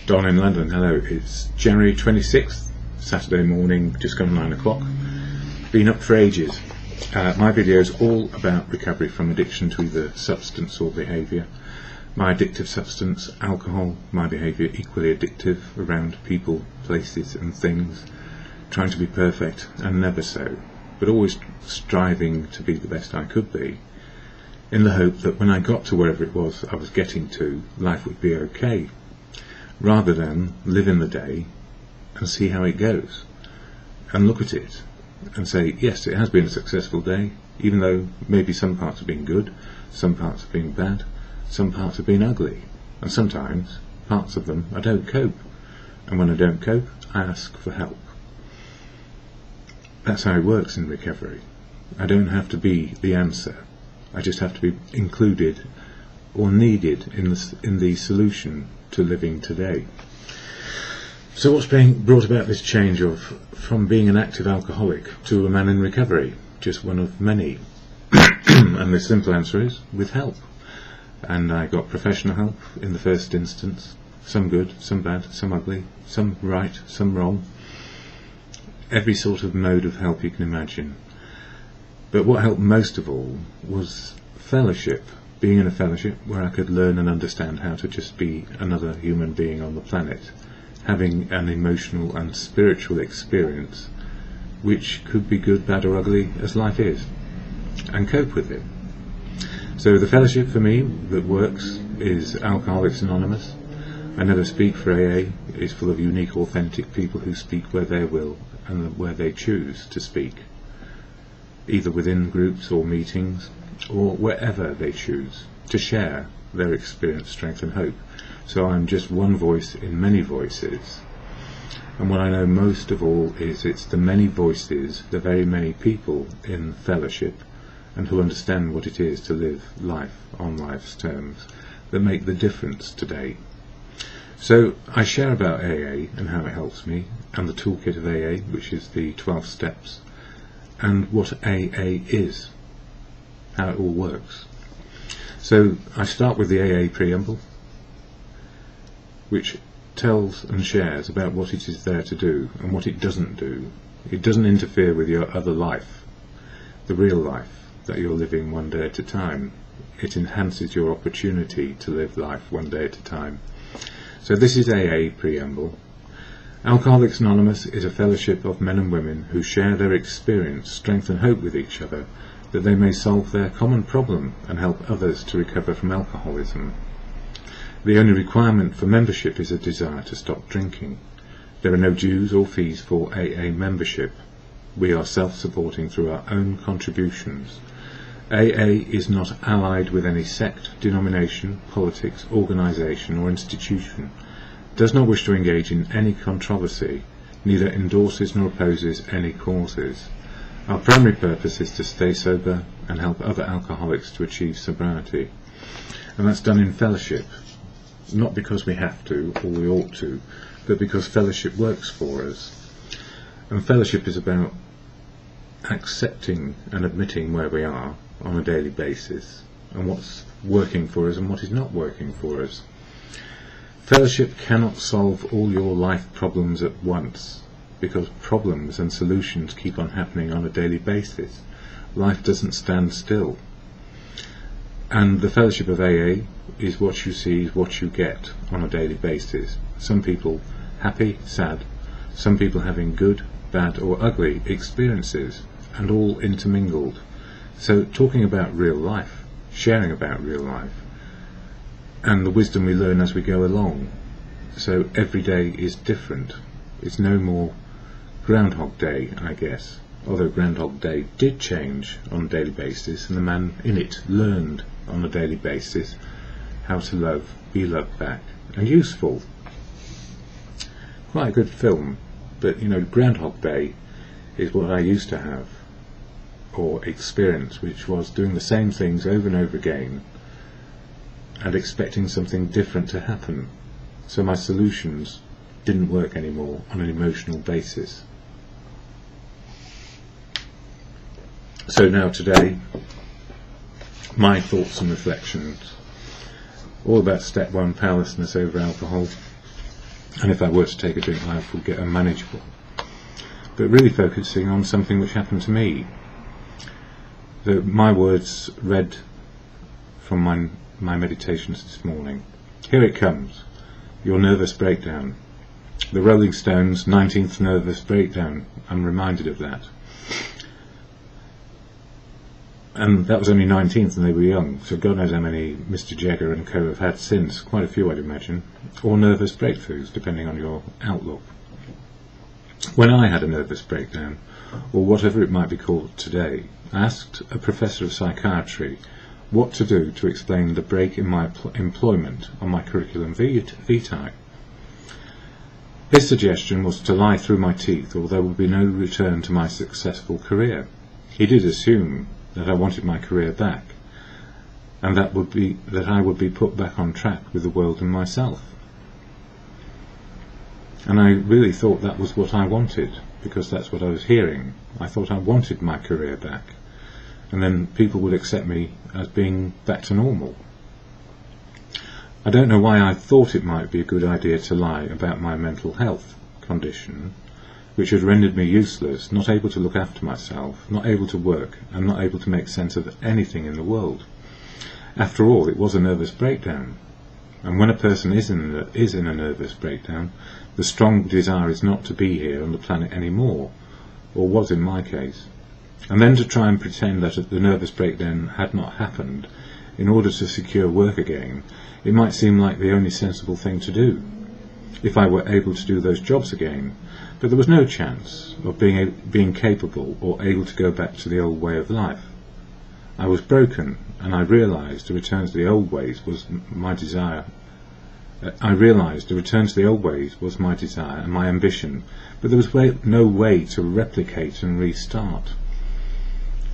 Don in London. Hello, it's January 26th, Saturday morning, just gone 9 o'clock. Been up for ages. My video is all about recovery from addiction to either substance or behaviour. My addictive substance, alcohol, my behaviour equally addictive around people, places and things, trying to be perfect and never so, but always striving to be the best I could be, in the hope that when I got to wherever it was I was getting to, life would be okay, rather than live in the day and see how it goes, and look at it and say, yes, it has been a successful day, even though maybe some parts have been good, some parts have been bad, some parts have been ugly, and sometimes parts of them I don't cope, and when I don't cope I ask for help. That's how it works in recovery. I don't have to be the answer, I just have to be included or needed in the solution to living today. So what's being brought about this change from being an active alcoholic to a man in recovery? Just one of many. And the simple answer is with help. And I got professional help in the first instance, some good, some bad, some ugly, some right, some wrong, every sort of mode of help you can imagine. But what helped most of all was fellowship, being in a fellowship where I could learn and understand how to just be another human being on the planet, having an emotional and spiritual experience which could be good, bad or ugly as life is, and cope with it. So the fellowship for me that works is Alcoholics Anonymous. I never speak for AA. It's full of unique, authentic people who speak where they will and where they choose to speak, either within groups or meetings or wherever they choose to share their experience, strength and hope. So I'm just one voice in many voices, and what I know most of all is it's the many voices, the very many people in fellowship and who understand what it is to live life on life's terms that make the difference today. So I share about AA and how it helps me, and the toolkit of AA, which is the 12 steps, and what AA is, how it all works. So I start with the AA preamble, which tells and shares about what it is there to do and what it doesn't do. It doesn't interfere with your other life, the real life that you're living one day at a time. It enhances your opportunity to live life one day at a time. So this is AA preamble. Alcoholics Anonymous is a fellowship of men and women who share their experience, strength and hope with each other, that they may solve their common problem and help others to recover from alcoholism. The only requirement for membership is a desire to stop drinking. There are no dues or fees for AA membership. We are self-supporting through our own contributions. AA is not allied with any sect, denomination, politics, organisation or institution, does not wish to engage in any controversy, neither endorses nor opposes any causes. Our primary purpose is to stay sober and help other alcoholics to achieve sobriety. And that's done in fellowship, not because we have to or we ought to, but because fellowship works for us. And fellowship is about accepting and admitting where we are on a daily basis and what's working for us and what is not working for us. Fellowship cannot solve all your life problems at once, because problems and solutions keep on happening on a daily basis. Life doesn't stand still. And the fellowship of AA is what you see is what you get on a daily basis. Some people happy, sad, some people having good, bad or ugly experiences, and all intermingled. So talking about real life, sharing about real life, and the wisdom we learn as we go along. So every day is different. It's no more Groundhog Day, I guess, although Groundhog Day did change on a daily basis, and the man in it learned on a daily basis how to love, be loved back, and useful. Quite a good film, but you know, Groundhog Day is what I used to have, or experience, which was doing the same things over and over again and expecting something different to happen. So my solutions didn't work anymore on an emotional basis. So now today, my thoughts and reflections, all about step one, powerlessness over alcohol, and if I were to take a drink, life would get unmanageable. But really focusing on something which happened to me. My words read from my meditations this morning. Here it comes, your nervous breakdown. The Rolling Stones' 19th nervous breakdown. I'm reminded of that. And that was only 19th and they were young, so God knows how many Mr. Jagger and co have had since, quite a few I'd imagine, or nervous breakthroughs, depending on your outlook. When I had a nervous breakdown, or whatever it might be called today, I asked a professor of psychiatry what to do to explain the break in my employment on my curriculum vitae. His suggestion was to lie through my teeth, or there would be no return to my successful career. He did assume that I wanted my career back, and that I would be put back on track with the world and myself. And I really thought that was what I wanted, because that's what I was hearing. I thought I wanted my career back, and then people would accept me as being back to normal. I don't know why I thought it might be a good idea to lie about my mental health condition, which had rendered me useless, not able to look after myself, not able to work, and not able to make sense of anything in the world. After all, it was a nervous breakdown, and when a person is in a nervous breakdown, the strong desire is not to be here on the planet anymore, or was in my case. And then to try and pretend that the nervous breakdown had not happened in order to secure work again, it might seem like the only sensible thing to do, if I were able to do those jobs again. But there was no chance of being capable or able to go back to the old way of life. I was broken, and I realised the return to the old ways was my desire. And my ambition, but there was no way to replicate and restart.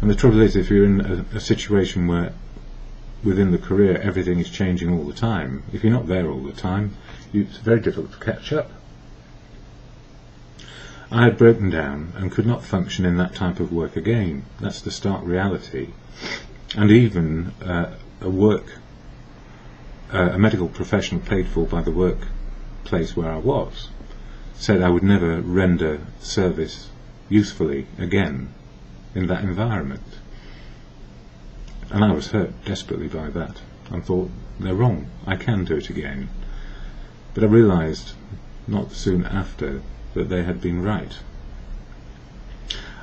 And the trouble is, if you're in a situation where within the career everything is changing all the time, if you're not there all the time, it's very difficult to catch up. I had broken down and could not function in that type of work again. That's the stark reality. And even a medical professional paid for by the workplace where I was said I would never render service usefully again in that environment. And I was hurt desperately by that and thought, they're wrong, I can do it again. But I realised not soon after that they had been right.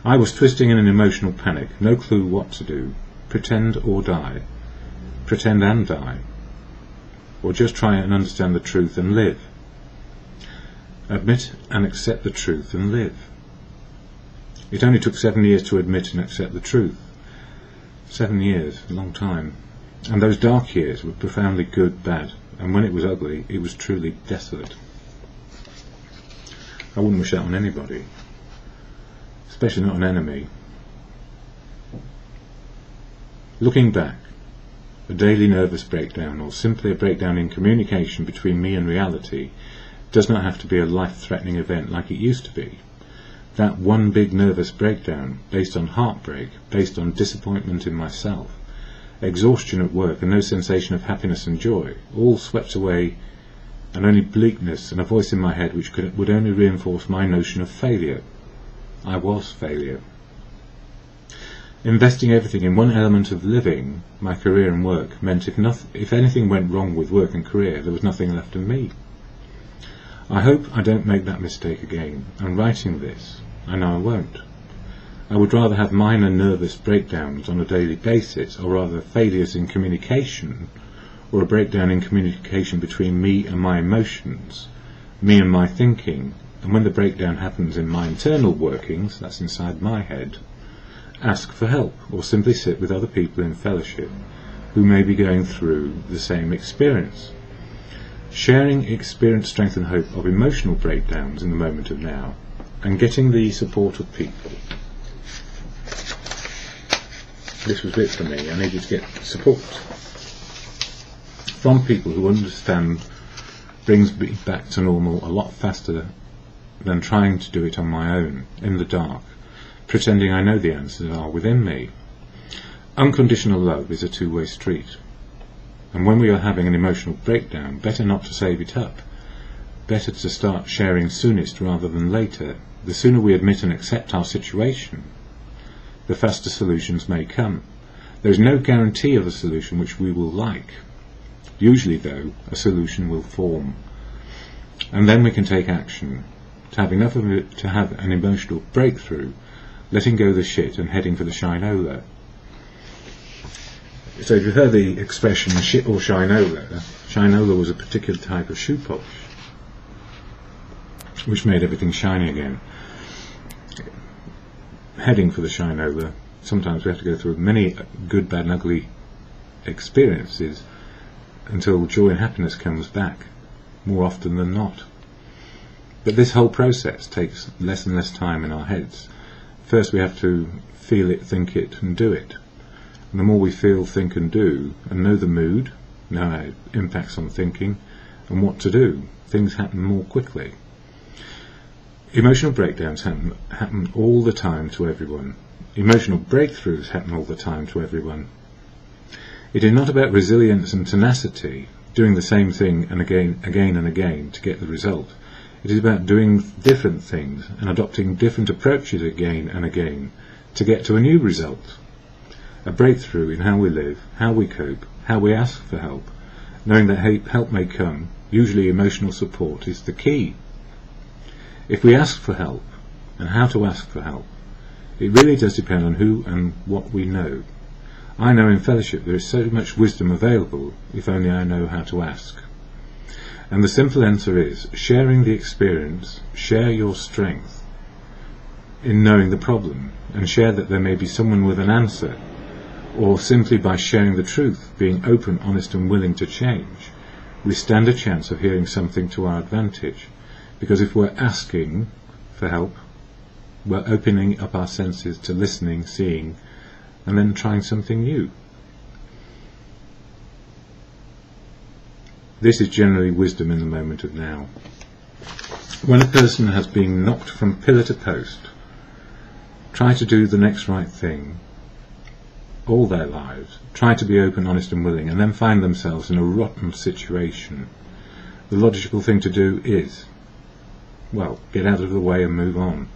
I was twisting in an emotional panic, no clue what to do, pretend or die, pretend and die, or just try and understand the truth and live. Admit and accept the truth and live. It only took 7 years to admit and accept the truth. 7 years, a long time. And those dark years were profoundly good, bad, and when it was ugly, it was truly desolate. I wouldn't wish that on anybody, especially not an enemy. Looking back, a daily nervous breakdown, or simply a breakdown in communication between me and reality, does not have to be a life-threatening event like it used to be. That one big nervous breakdown, based on heartbreak, based on disappointment in myself, exhaustion at work and no sensation of happiness and joy, all swept away, and only bleakness and a voice in my head which would only reinforce my notion of failure. I was failure. Investing everything in one element of living, my career and work, meant if anything went wrong with work and career, there was nothing left of me. I hope I don't make that mistake again, and writing this, I know I won't. I would rather have minor nervous breakdowns on a daily basis, or rather failures in communication, or a breakdown in communication between me and my emotions, me and my thinking, and when the breakdown happens in my internal workings, that's inside my head, ask for help, or simply sit with other people in fellowship who may be going through the same experience. Sharing experience, strength and hope of emotional breakdowns in the moment of now, and getting the support of people. This was it for me. I needed to get support from people who understand brings me back to normal a lot faster than trying to do it on my own, in the dark, pretending I know the answers are within me. Unconditional love is a two-way street, and when we are having an emotional breakdown, better not to save it up, better to start sharing soonest rather than later. The sooner we admit and accept our situation, the faster solutions may come. There is no guarantee of a solution which we will like. Usually, though, a solution will form. And then we can take action, to have enough of it to have an emotional breakthrough, letting go the shit and heading for the shinola. So if you've heard the expression shit or shinola, shinola was a particular type of shoe polish which made everything shiny again. Heading for the shinola, sometimes we have to go through many good, bad and ugly experiences until joy and happiness comes back, more often than not. But this whole process takes less and less time in our heads. First we have to feel it, think it and do it. And the more we feel, think and do, and know the mood, know how it impacts on thinking and what to do, things happen more quickly. Emotional breakdowns happen all the time to everyone. Emotional breakthroughs happen all the time to everyone. It is not about resilience and tenacity, doing the same thing and again and again to get the result. It is about doing different things and adopting different approaches again and again to get to a new result. A breakthrough in how we live, how we cope, how we ask for help, knowing that help may come. Usually emotional support is the key. If we ask for help, and how to ask for help, it really does depend on who and what we know. I know in fellowship there is so much wisdom available, if only I know how to ask. And the simple answer is, sharing the experience, share your strength in knowing the problem, and share that there may be someone with an answer, or simply by sharing the truth, being open, honest and willing to change, we stand a chance of hearing something to our advantage. Because if we're asking for help, we're opening up our senses to listening, seeing, and then trying something new. This is generally wisdom in the moment of now. When a person has been knocked from pillar to post, try to do the next right thing all their lives, try to be open, honest and willing, and then find themselves in a rotten situation. The logical thing to do is, well, get out of the way and move on.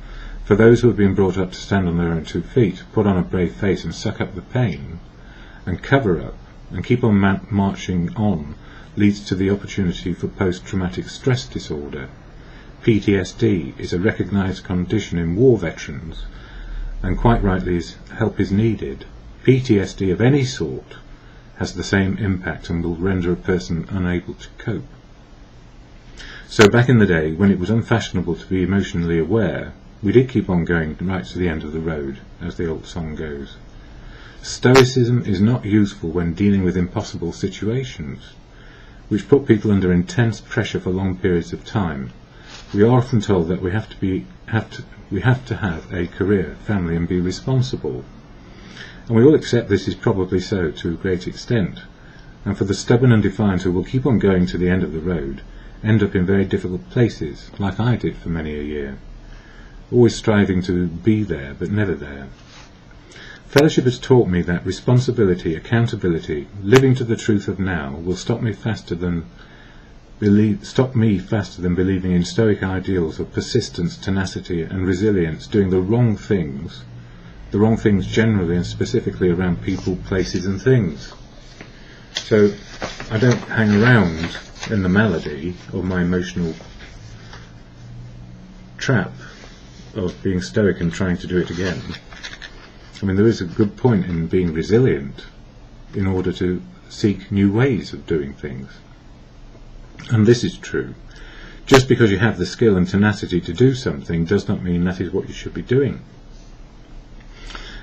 For those who have been brought up to stand on their own 2 feet, put on a brave face and suck up the pain, and cover up, and keep on marching on, leads to the opportunity for post-traumatic stress disorder. PTSD is a recognised condition in war veterans, and quite rightly help is needed. PTSD of any sort has the same impact and will render a person unable to cope. So back in the day, when it was unfashionable to be emotionally aware, we did keep on going right to the end of the road, as the old song goes. Stoicism is not useful when dealing with impossible situations, which put people under intense pressure for long periods of time. We are often told that we have to have a career, family and be responsible. And we all accept this is probably so to a great extent. And for the stubborn and defiant who will keep on going to the end of the road, end up in very difficult places, like I did for many a year, always striving to be there but never there. Fellowship has taught me that responsibility, accountability, living to the truth of now will stop me faster than believing in stoic ideals of persistence, tenacity and resilience, doing the wrong things generally and specifically around people, places and things. So I don't hang around in the malady of my emotional trap of being stoic and trying to do it again. I mean, there is a good point in being resilient in order to seek new ways of doing things. And this is true. Just because you have the skill and tenacity to do something does not mean that is what you should be doing.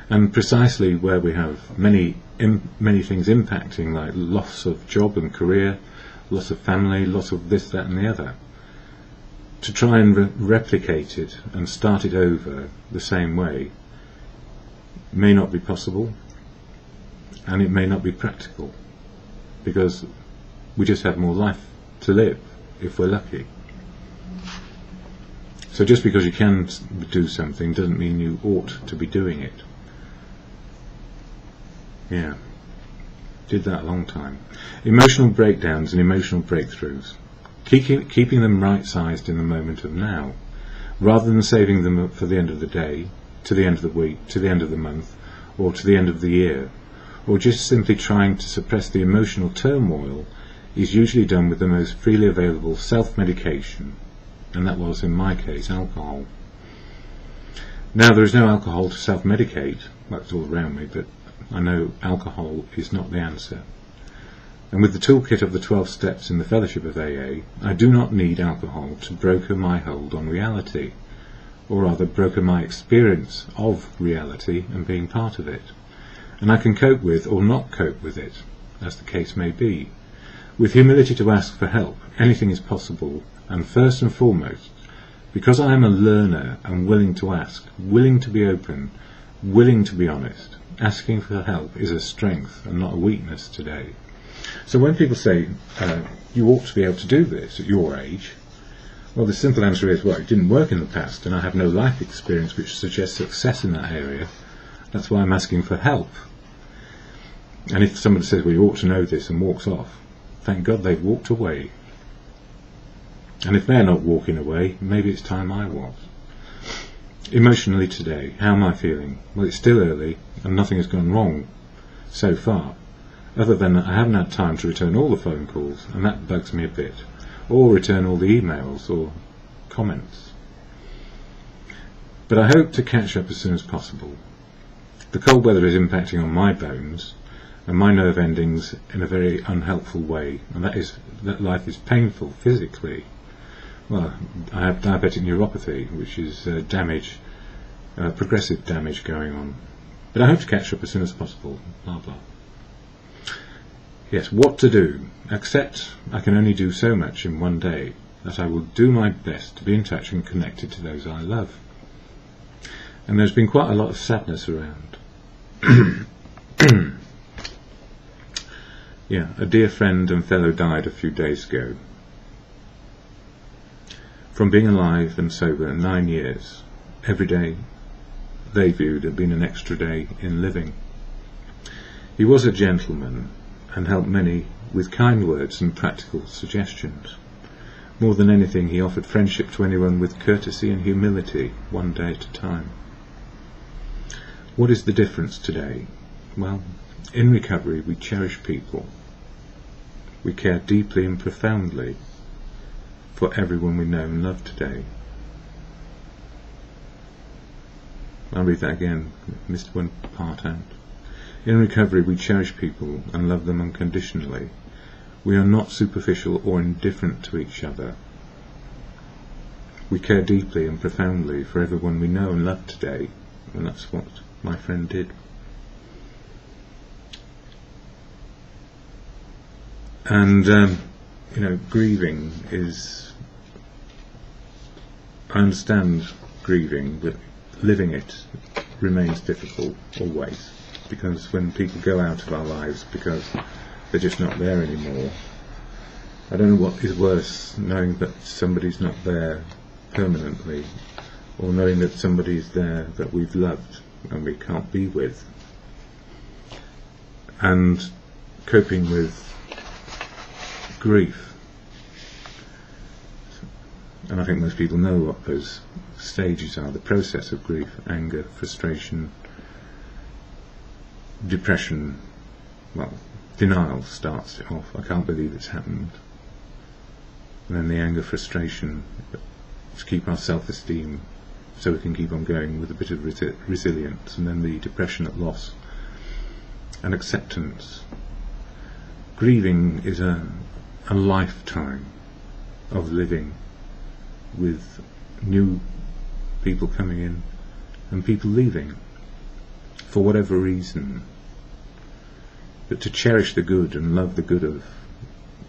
And precisely where we have many things impacting, like loss of job and career, loss of family, loss of this, that and the other, to try and replicate it and start it over the same way may not be possible, and it may not be practical, because we just have more life to live if we're lucky. So just because you can do something doesn't mean you ought to be doing it. Yeah, did that a long time. Emotional breakdowns and emotional breakthroughs. keeping them right-sized in the moment of now, rather than saving them up for the end of the day, to the end of the week, to the end of the month, or to the end of the year, or just simply trying to suppress the emotional turmoil, is usually done with the most freely available self-medication, and that was, in my case, alcohol. Now, there is no alcohol to self-medicate, that's all around me, but I know alcohol is not the answer. And with the toolkit of the 12 steps in the Fellowship of AA, I do not need alcohol to broker my hold on reality, or rather broker my experience of reality and being part of it. And I can cope with or not cope with it, as the case may be. With humility to ask for help, anything is possible, and first and foremost, because I am a learner and willing to ask, willing to be open, willing to be honest, asking for help is a strength and not a weakness today. So when people say, you ought to be able to do this at your age, well, the simple answer is, well, it didn't work in the past, and I have no life experience which suggests success in that area. That's why I'm asking for help. And if somebody says, well, you ought to know this, and walks off, thank God they've walked away. And if they're not walking away, maybe it's time I was. Emotionally today, how am I feeling? Well, it's still early, and nothing has gone wrong so far, other than that I haven't had time to return all the phone calls, and that bugs me a bit, or return all the emails or comments. But I hope to catch up as soon as possible. The cold weather is impacting on my bones and my nerve endings in a very unhelpful way, and that is that life is painful physically. Well, I have diabetic neuropathy, which is damage, progressive damage going on. But I hope to catch up as soon as possible, blah blah. Yes, what to do? Accept I can only do so much in one day, that I will do my best to be in touch and connected to those I love. And there's been quite a lot of sadness around. Yeah, a dear friend and fellow died a few days ago. From being alive and sober 9 years, every day they viewed had been an extra day in living. He was a gentleman and helped many with kind words and practical suggestions. More than anything, he offered friendship to anyone with courtesy and humility, one day at a time. What is the difference today? Well, in recovery we cherish people. We care deeply and profoundly for everyone we know and love today. I'll read that again, missed one part out. In recovery we cherish people and love them unconditionally. We are not superficial or indifferent to each other. We care deeply and profoundly for everyone we know and love today, and that's what my friend did. And you know, grieving is, I understand grieving, but living it remains difficult always, because when people go out of our lives because they're just not there anymore, I don't know what is worse, knowing that somebody's not there permanently, or knowing that somebody's there that we've loved and we can't be with, and coping with grief. And I think most people know what those stages are, the process of grief: anger, frustration, depression, well, denial starts it off, I can't believe it's happened. And then the anger, frustration, to keep our self-esteem so we can keep on going with a bit of resilience, and then the depression at loss and acceptance. Grieving is a lifetime of living with new people coming in and people leaving for whatever reason. But to cherish the good and love the good of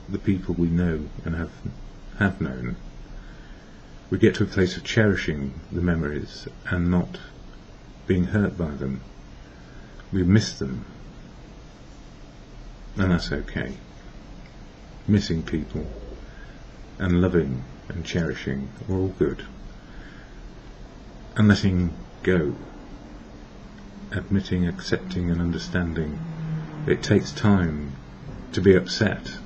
the people we know and have known, we get to a place of cherishing the memories and not being hurt by them. We miss them, and that's okay. Missing people and loving and cherishing are all good. And letting go, admitting, accepting and understanding. It takes time to be upset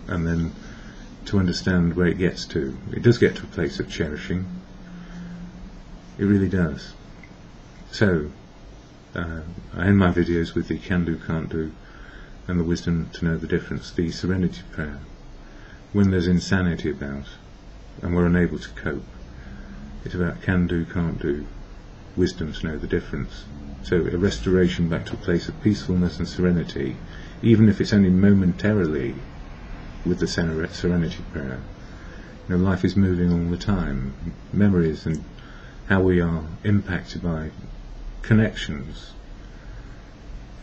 and then to understand where it gets to. It does get to a place of cherishing. It really does. So, I end my videos with the can do, can't do, and the wisdom to know the difference, the serenity prayer. When there's insanity about, and we're unable to cope, it's about can do, can't do, wisdom to know the difference. So a restoration back to a place of peacefulness and serenity, even if it's only momentarily, with the serenity prayer. You know, life is moving all the time. Memories and how we are impacted by connections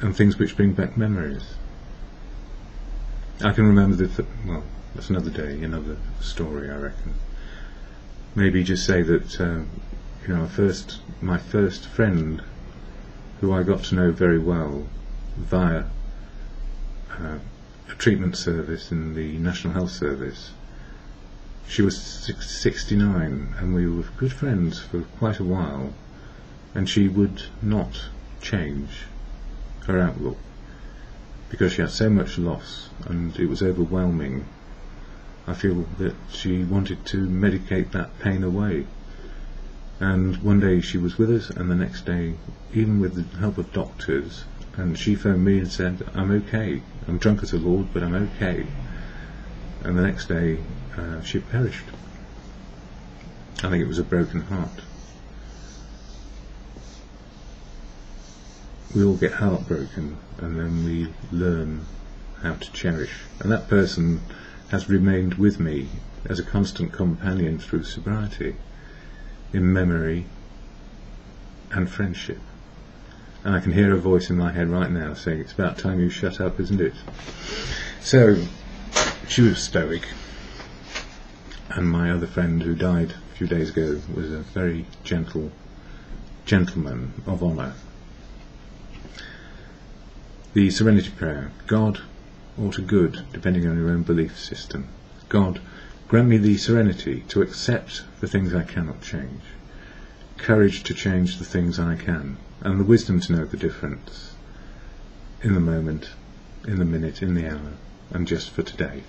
and things which bring back memories. I can remember well, that's another day, another story, I reckon. Maybe just say that you know, my first friend, who I got to know very well via a treatment service in the National Health Service. She was 69, and we were good friends for quite a while, and she would not change her outlook because she had so much loss and it was overwhelming. I feel that she wanted to medicate that pain away, and one day she was with us, and the next day, even with the help of doctors, and she phoned me and said, I'm okay, I'm drunk as a lord, but I'm okay. And the next day she perished. I think it was a broken heart. We all get heartbroken, and then we learn how to cherish, and that person has remained with me as a constant companion through sobriety, in memory and friendship. And I can hear a voice in my head right now saying, it's about time you shut up, isn't it? So she was stoic, and my other friend who died a few days ago was a very gentle gentleman of honour. The serenity prayer: God, or to good, depending on your own belief system. God, grant me the serenity to accept the things I cannot change, courage to change the things I can, and the wisdom to know the difference in the moment, in the minute, in the hour, and just for today.